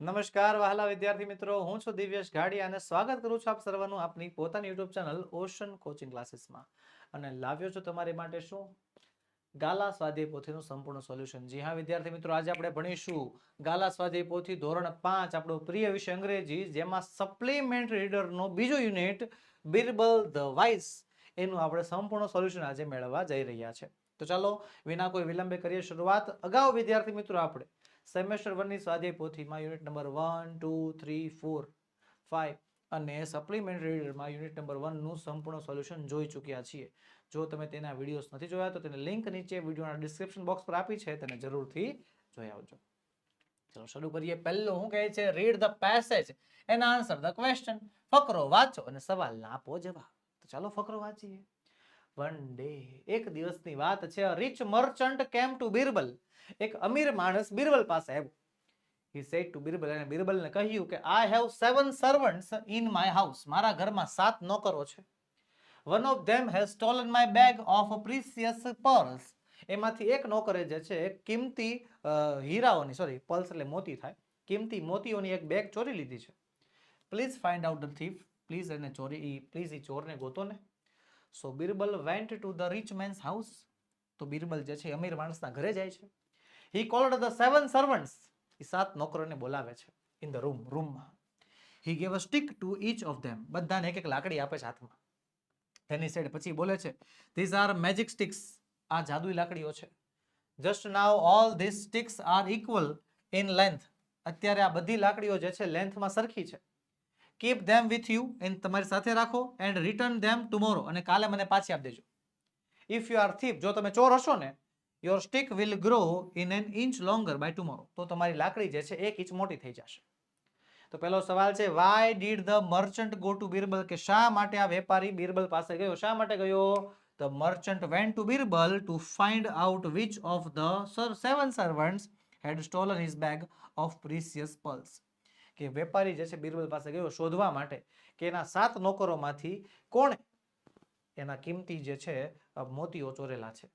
નમસ્કાર વહાલા વિદ્યાર્થી મિત્રો, હું છું દિવ્યેશ ઘાડિયા અને સ્વાગત કરું છું આપ સર્વનું આપની પોતાની યુટ્યુબ ચેનલ ઓશન કોચિંગ ક્લાસીસમાં. અને લાવ્યો છું તમારી માટે શું? ગાલા સ્વાધ્યાય પોથીનું સંપૂર્ણ સોલ્યુશન. જી હા વિદ્યાર્થી મિત્રો, આજે આપણે ભણીશું ગાલા સ્વાધ્યાય પોથી ધોરણ 5, આપણો પ્રિય વિષય અંગ્રેજી, જેમાં સપ્લિમેન્ટ રીડરનો બીજો યુનિટ બિરબલ ધ વાઇસ, એનું આપણે સંપૂર્ણ સોલ્યુશન આજે મેળવવા જઈ રહ્યા છે. તો ચાલો વિના કોઈ વિલંબે કરીએ શરૂઆત. અગાઉ વિદ્યાર્થી મિત્રો આપણે સેમેસ્ટર 1 ની સ્વાધ્યાય પોથીમાં યુનિટ નંબર 1, 2, 3, 4, 5 અને સપ્લિમેન્ટરી રીડરમાં યુનિટ નંબર 1 નું સંપૂર્ણ સોલ્યુશન જોઈ ચૂક્યા છીએ. જો તમે તેના વિડીયોઝ નથી જોયા તો તેની લિંક નીચે વિડીયોના ડિસ્ક્રિપ્શન બોક્સ પર આપી છે, તેને જરૂરથી જોઈ આવજો. ચલો શરૂ કરીએ. પહેલું શું કહે છે? Read the passage and answer the question. ફકરો વાંચો અને સવાલના આપો જવાબ. તો ચાલો ફકરો વાંચીએ. વન ડે, એક દિવસની વાત છે. Rich merchant came to Birbal. એક અમીર માણસ બિરબલ પાસે આવ્યો. He said to બિરબલ, અને બિરબલને કહ્યું કે I have 7 servants in my house. મારા ઘરમાં 7 નોકરો છે. One of them has stolen my bag of precious pearls. એમાંથી એક નોકરે જે છે કિંમતી હીરાઓની, સોરી પર્લ્સ એટલે મોતી થાય, કિંમતી મોતીઓની એક બેગ ચોરી લીધી છે. Please find out the thief. Please એને પ્લીઝ એ ચોરને ગોતો ને. So Birbal went to the rich man's house. તો બિરબલ જે છે અમીર માણસના ઘરે જાય છે. He called the 7 servants. એ 7 નોકરોને બોલાવે છે. ઇન ધ રૂમમાં. He gave a stick to each of them. બધાને એક એક લાકડી આપે છે હાથમાં. Then he said, પછી બોલે છે, these are magic sticks. આ જાદુઈ લાકડીઓ છે. Just now all these sticks are equal in length. અત્યારે આ બધી લાકડીઓ જે છે લેન્થમાં સરખી છે. Keep them with you, and તમારી સાથે રાખો, and return them tomorrow. અને કાલે મને પાછી આપી દેજો. If you are thief, જો તમે ચોર હશો ને, your stick will grow in an inch longer by tomorrow. તો તમારી લાકડી જે છે 1 ઇંચ મોટી થઈ જશે. તો પહેલો સવાલ છે, why did the merchant go to Birbal? કે શા માટે આ વેપારી બિરબલ પાસે ગયો? શા માટે ગયો? The merchant went to Birbal to find out which of the 7 servants had stolen his bag of precious pearls. કે વેપારી જે છે બિરબલ પાસે ગયો શોધવા માટે કે એના 7 નોકરોમાંથી કોણે એના કિંમતી જે છે મોતીઓ ચોરેલા છે.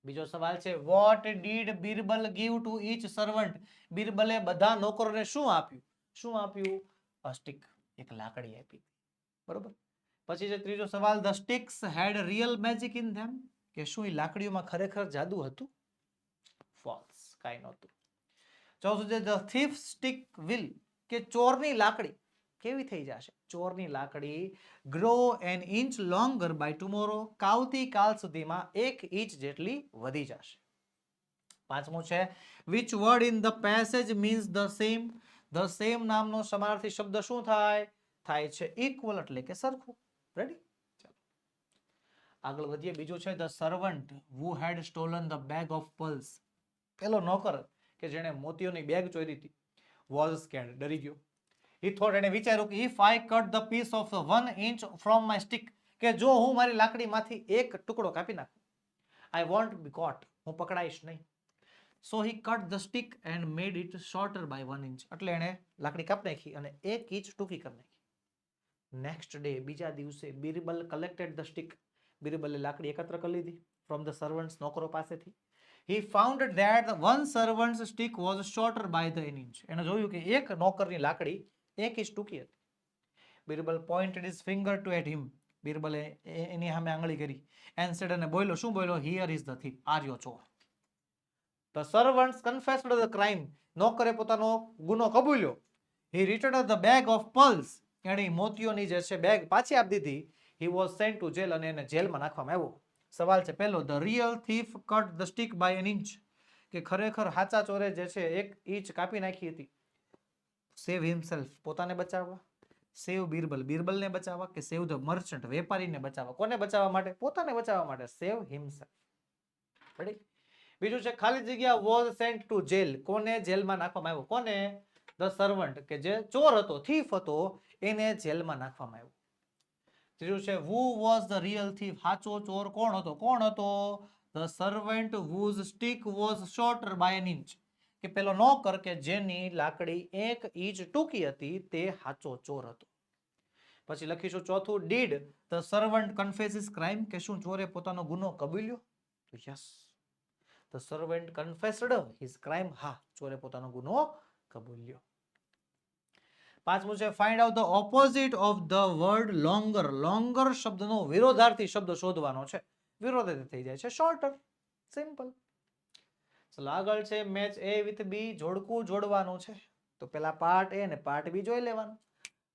બીજો સવાલ છે, what did Birbal give to each servant? બિરબલે બધા નોકરોને શું આપ્યું? શું આપ્યું? a stick. એક લાકડી આપી. બરોબર. પછી છે ત્રીજો સવાલ, the sticks had real magic in them. કે શું એ લાકડીઓમાં ખરેખર જાદુ હતું? false. કાઈ નહોતું. ચોથું છે, the thief stick will. કે ચોરની લાકડી કેવી થઈ જશે? ચોરની લાકડી grow an inch longer by tomorrow. કાલ સુધીમાં 1 ઇંચ જેટલી વધી જશે. પાંચમું છે, which word in the passage means the same? the same નામનો સમાનાર્થી શબ્દ શું થાય? થાય છે equal, એટલે કે સરખું. રેડી? ચાલો આગળ વધીએ. બીજું છે, the servant who had stolen the bag of pearls. પેલો નોકર કે જેણે મોતીઓની બેગ ચોરી હતી, was scared, ડરી ગયો. He thought, એને વિચાર્યું કે if I cut the piece of 1 inch from my stick, કે જો હું મારી લાકડીમાંથી એક ટુકડો કાપી નાખું, I won't be caught, હું પકડાઈશ નહીં. So he cut the stick and made it shorter by 1 inch. એટલે એને લાકડી કાપી નાખી અને 1 ઇંચ ટૂંકી કરી નાખી. નેક્સ્ટ ડે, બીજા દિવસે, બિરબલ કલેક્ટેડ ધ સ્ટિક. બિરબલે લાકડી એકત્ર કરી લીધી ફ્રોમ ધ સર્વન્ટ્સ, નોકરો પાસેથી. He found that one servant's stick was shorter by the inch. એને જોયું કે એક નોકરની લાકડી 1 ઇંચ ટૂંકી હતી. Birbal pointed his finger to at him. બિરબલે એની સામે આંગળી કરી. and said, અને બોલ્યો, શું બોલ્યો? here is the thief. આર્યો ચોર. The servants confessed the crime. નોકરે પોતાનો ગુનો કબૂલ્યો. He returned the bag of pearls. એણે મોતીઓની જે છે બેગ પાછી આપી દીધી. He was sent to jail. અને એને જેલમાં નાખવામાં આવ્યો. સવાલ છે પહેલો, the real thief cut the stick by an inch. કે ખરેખર સાચા ચોરે જે છે 1 ઇંચ કાપી નાખી હતી. save himself, પોતાને બચાવવા. save બિરબલ, બિરબલને બચાવવા. કે save the merchant, વેપારીને બચાવવા. કોને બચાવવા માટે? પોતાને બચાવવા માટે. save himself. રેડી? બીજું છે, ખાલી જગ્યા was sent to jail. કોને જેલમાં નાખવામાં આવ્યો? કોને? the servant, કે જે ચોર હતો, thief હતો, એને જેલમાં નાખવામાં આવ્યો. ત્રીજું છે, who was the real thief? સાચો ચોર કોણ હતો? કોણ હતો? the servant whose stick was shorter by an inch. કે પેલો નોકર કે જેની લાકડી 1 ઇંચ ટૂંકી હતી, તે સાચો ચોર હતો. પછી લખીશું ચોથું, did the servant confess his crime? કે શું ચોરે પોતાનો ગુનો કબૂલ્યો? yes, the servant confessed his crime. હા, ચોરે પોતાનો ગુનો કબૂલ્યો. પાંચમું છે find out the opposite of the word longer. Longer શબ્દનો વિરોધાર્થી શબ્દ શોધવાનો છે. વિરોધાર્થી થઈ જાય છે શોર્ટર. સિમ્પલ. ચલો આગળ છે મેચ એ વિથ બી. જોડકું જોડવાનું છે. તો પેલા પાર્ટ એ ને પાર્ટ બી જોઈ લેવાનું.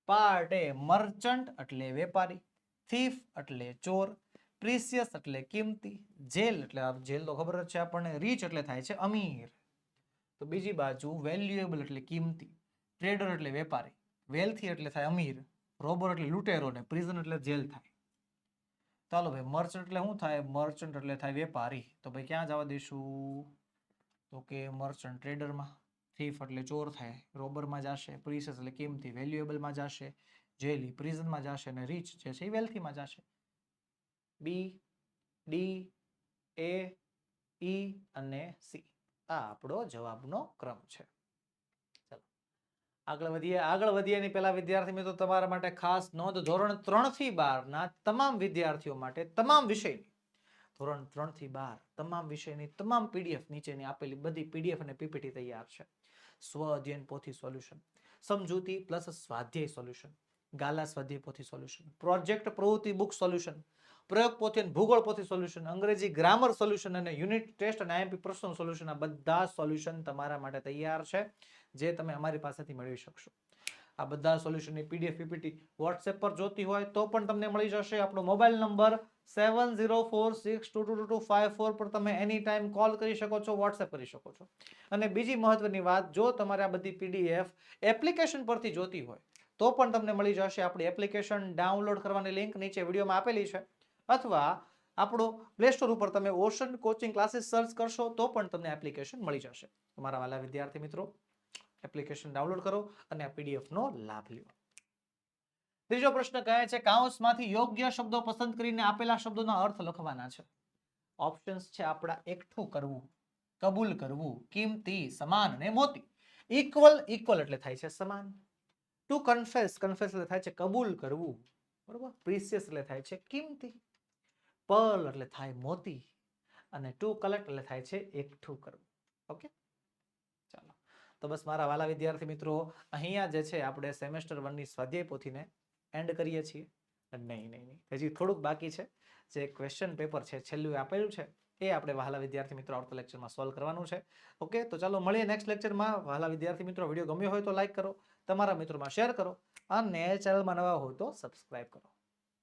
પાર્ટ એ મર્ચન્ટ એટલે વેપારી, થીફ એટલે ચોર, પ્રિસિયસ એટલે કિંમતી, જેલ એટલે જેલ તો ખબર જ છે આપણને, રીચ એટલે થાય છે અમીર. તો બીજી બાજુ વેલ્યુએબલ એટલે કિંમતી, ટ્રેડર એટલે વેપારી, વેલ્થી એટલે થાય અમીર, રોબર એટલે લૂંટેરો ને પ્રિઝન એટલે જેલ થાય. ચાલો ભાઈ મર્ચન્ટ એટલે શું થાય? મર્ચન્ટ એટલે થાય વેપારી. તો ભાઈ ક્યાં જવા દઈશું? તો કે મર્ચન્ટ ટ્રેડરમાં, થીફ એટલે ચોર થાય, રોબરમાં જશે, પ્રિસિયસ એટલે કિંમતી, વેલ્યુએબલમાં જશે, જેલી પ્રિઝનમાં જશે અને રીચ જે છે એ વેલ્થીમાં જશે. બી, ડી, એ, ઈ અને સી આ આપણો જવાબનો ક્રમ છે. ચાલો આગળ વધીએ એની પહેલા વિદ્યાર્થી મિત્રો તમારા માટે ખાસ નોંધ. ધોરણ 3 થી 12 ના તમામ વિદ્યાર્થીઓ માટે તમામ વિષયની ધોરણ 3 થી 12 તમામ વિષયની તમામ પીડીએફ નીચેની આપેલી બધી પીડીએફ અને પીપીટી તૈયાર છે. સ્વ અધ્યયન પોથી સોલ્યુશન, સમજૂતી પ્લસ સ્વાધ્યાય સોલ્યુશન, ગાલા સ્વાધ્યાય પોથી સોલ્યુશન, પ્રોજેક્ટ પ્રવૃત્તિ બુક સોલ્યુશન, પ્રયોગ પોથી અને ભૂગોળ પોથી સોલ્યુશન, અંગ્રેજી ગ્રામર સોલ્યુશન અને યુનિટ ટેસ્ટ અને આઈએમપી પ્રશ્નો સોલ્યુશન, આ બધા સોલ્યુશન તમારા માટે તૈયાર છે જે તમે અમારી પાસેથી મેળવી શકશો. આ બધા સોલ્યુશનની પીડીએફ પીપીટી વોટ્સએપ પર જોતી હોય તો પણ તમને મળી જશે. આપણો મોબાઈલ નંબર 7046222254 પર તમે એની ટાઈમ કોલ કરી શકો છો, વોટ્સએપ કરી શકો છો. અને બીજી મહત્વની વાત, જો તમારે આ બધી પીડીએફ એપ્લિકેશન પરથી જોતી હોય તો પણ તમને મળી જશે. આપણી એપ્લિકેશન ડાઉનલોડ કરવાની લિંક નીચે વિડીયોમાં આપેલી છે, અથવા આપણો પ્લે સ્ટોર ઉપર તમે ઓશન કોચિંગ ક્લાસીસ સર્ચ કરશો તો પણ તમને એપ્લિકેશન મળી જશે. તમારા વાલા વિદ્યાર્થી મિત્રો એપ્લિકેશન ડાઉનલોડ કરો અને આ પીડીએફ નો લાભ લ્યો. ત્રીજો પ્રશ્ન કહે છે કાઉન્સમાંથી યોગ્ય શબ્દો પસંદ કરીને આપેલા શબ્દોના અર્થ લખવાના છે. ઓપ્શન્સ છે આપણા એકઠું કરવું, કબૂલ કરવું, કિંમતી, સમાન અને મોતી. ઇક્વલ, ઇક્વલ એટલે થાય છે સમાન. ટુ કન્ફેસ, કન્ફેસ એટલે થાય છે કબૂલ કરવું, બરોબર. પ્રિસિયસ એટલે થાય છે કિંમતી. પર્લ એટલે થાય મોતી અને ટુ કલેક્ટ એટલે થાય છે એકઠું કરવું. ઓકે, ચાલો તો બસ મારા વાલા વિદ્યાર્થી મિત્રો અહીંયા જે છે આપણે સેમેસ્ટર 1 ની સ્વાધ્યાય પોથીને એન્ડ કરીએ છીએ. નહીં, હજી થોડુંક બાકી છે. જે ક્વેશ્ચન પેપર છે છેલ્લું આપેલું છે એ આપણે વહાલા વિદ્યાર્થી મિત્રો આવતા લેક્ચરમાં સોલ્વ કરવાનું છે. ઓકે, તો ચાલો મળીએ નેક્સ્ટ લેક્ચરમાં. વહાલા વિદ્યાર્થી મિત્રો વિડીયો ગમ્યો હોય તો લાઈક કરો, તમારા મિત્રોમાં શેર કરો અને ચેનલમાં નવા હોય તો સબસ્ક્રાઇબ કરો.